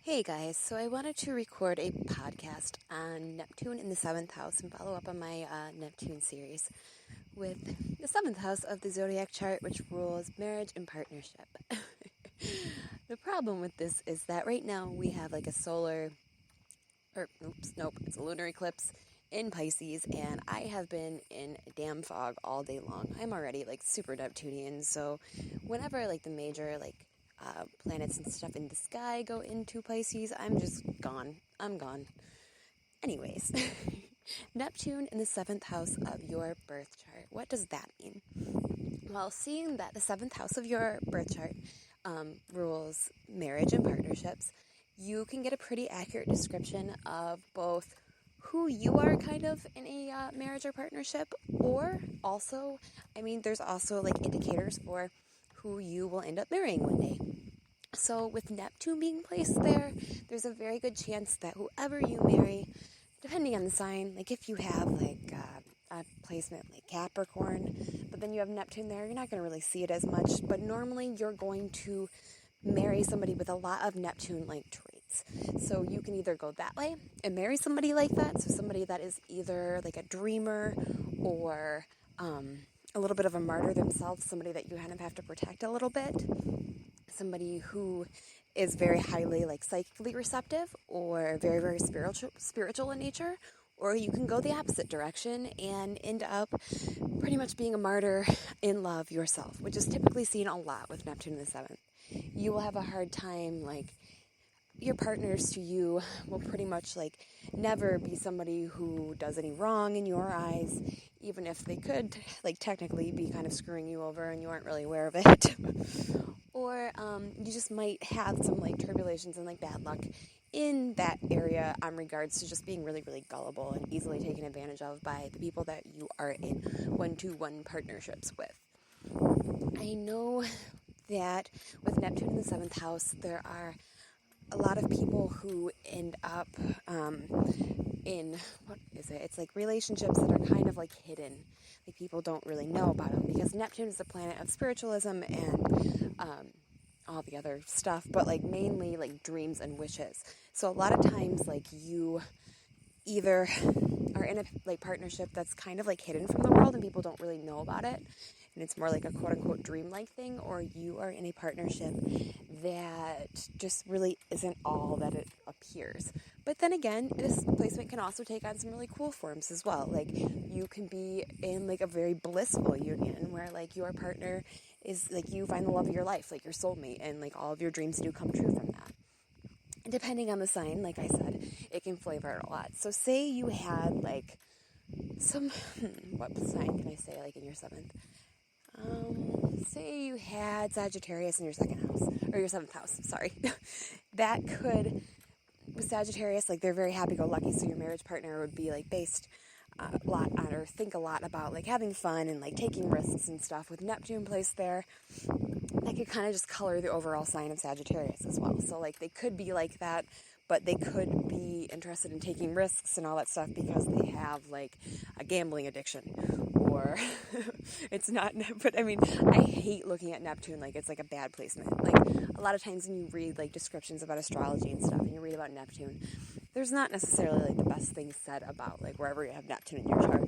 Hey guys, so I wanted to record a podcast on Neptune in the 7th house and follow up on my Neptune series with the 7th house of the zodiac chart, which rules marriage and partnership. The problem with this is that right now we have like it's a lunar eclipse in Pisces, and I have been in a damn fog all day long. I'm already like super Neptunian, so whenever like the major planets and stuff in the sky go into Pisces, I'm just gone. I'm gone. Anyways, Neptune in the 7th house of your birth chart. What does that mean? Well, seeing that the 7th house of your birth chart rules marriage and partnerships, you can get a pretty accurate description of both who you are kind of in a marriage or partnership, or also, there's also like indicators for who you will end up marrying one day. So with Neptune being placed there, there's a very good chance that whoever you marry, depending on the sign, like if you have like a placement like Capricorn, but then you have Neptune there, you're not going to really see it as much, but normally you're going to marry somebody with a lot of Neptune-like traits. So you can either go that way and marry somebody like that, so somebody that is either like a dreamer or a little bit of a martyr themselves, somebody that you kind of have to protect a little bit, somebody who is very highly like psychically receptive or very, very spiritual in nature, or you can go the opposite direction and end up pretty much being a martyr in love yourself, which is typically seen a lot with Neptune in the 7th. You will have a hard time, like, your partners to you will pretty much like never be somebody who does any wrong in your eyes, even if they could like technically be kind of screwing you over and you aren't really aware of it. Or you just might have some like turbulations and like bad luck in that area on regards to just being really, really gullible and easily taken advantage of by the people that you are in one-to-one partnerships with. I know that with Neptune in the 7th house, there are a lot of people who end up in, it's like relationships that are kind of like hidden. Like people don't really know about them because Neptune is the planet of spiritualism and all the other stuff, but like mainly like dreams and wishes. So a lot of times like you either are in a like partnership that's kind of like hidden from the world and people don't really know about it, and it's more like a quote-unquote dream-like thing, or you are in a partnership that just really isn't all that it appears. But then again, this placement can also take on some really cool forms as well. Like you can be in like a very blissful union where like your partner is like you find the love of your life, like your soulmate, and like all of your dreams do come true from that. Depending on the sign, like I said, it can flavor it a lot. So say you had like some, what sign can I say like in your 7th? Say you had Sagittarius in your 2nd house, or your 7th house, sorry. That could, with Sagittarius, like they're very happy-go-lucky, so your marriage partner would be like based a lot on, or think a lot about like having fun and like taking risks and stuff. With Neptune placed there, that could kind of just color the overall sign of Sagittarius as well. So like they could be like that, but they could be interested in taking risks and all that stuff because they have like a gambling addiction, or it's not, but I hate looking at Neptune like it's like a bad placement. Like a lot of times when you read like descriptions about astrology and stuff and you read about Neptune, there's not necessarily like the best things said about like wherever you have Neptune in your chart.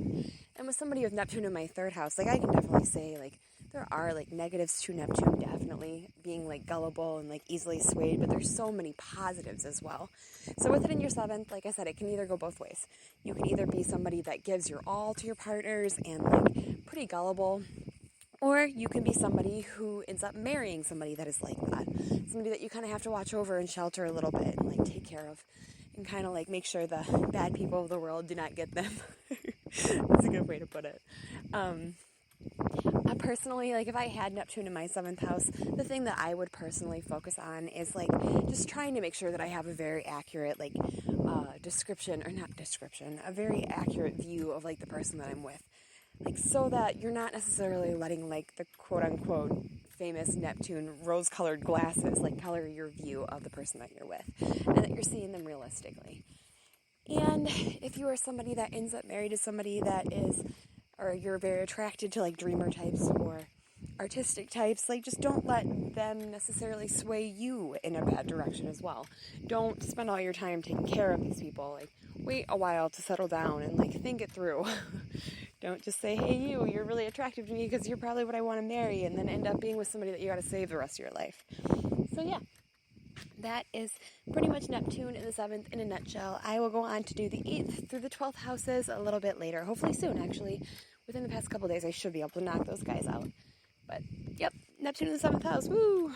And with somebody with Neptune in my 3rd house, like I can definitely say like there are like negatives to Neptune, definitely being like gullible and like easily swayed, but there's so many positives as well. So with it in your 7th, like I said, it can either go both ways. You can either be somebody that gives your all to your partners and like pretty gullible, or you can be somebody who ends up marrying somebody that is like that. Somebody that you kind of have to watch over and shelter a little bit and like take care of and kind of like make sure the bad people of the world do not get them. That's a good way to put it. Personally, like if I had Neptune in my 7th house, the thing that I would personally focus on is like just trying to make sure that I have a very accurate like a very accurate view of like the person that I'm with. Like so that you're not necessarily letting like the quote unquote famous Neptune rose-colored glasses like color your view of the person that you're with, and that you're seeing them realistically. And if you are somebody that ends up married to somebody that is, or you're very attracted to like dreamer types or artistic types, like, just don't let them necessarily sway you in a bad direction as well. Don't spend all your time taking care of these people. Like, wait a while to settle down and, like, think it through. Don't just say, hey, you're really attractive to me because you're probably what I want to marry, and then end up being with somebody that you got to save the rest of your life. So yeah, that is pretty much Neptune in the 7th in a nutshell. I will go on to do the 8th through the 12th houses a little bit later, hopefully soon, actually. Within the past couple days, I should be able to knock those guys out. But, yep, Neptune in the 7th house, woo!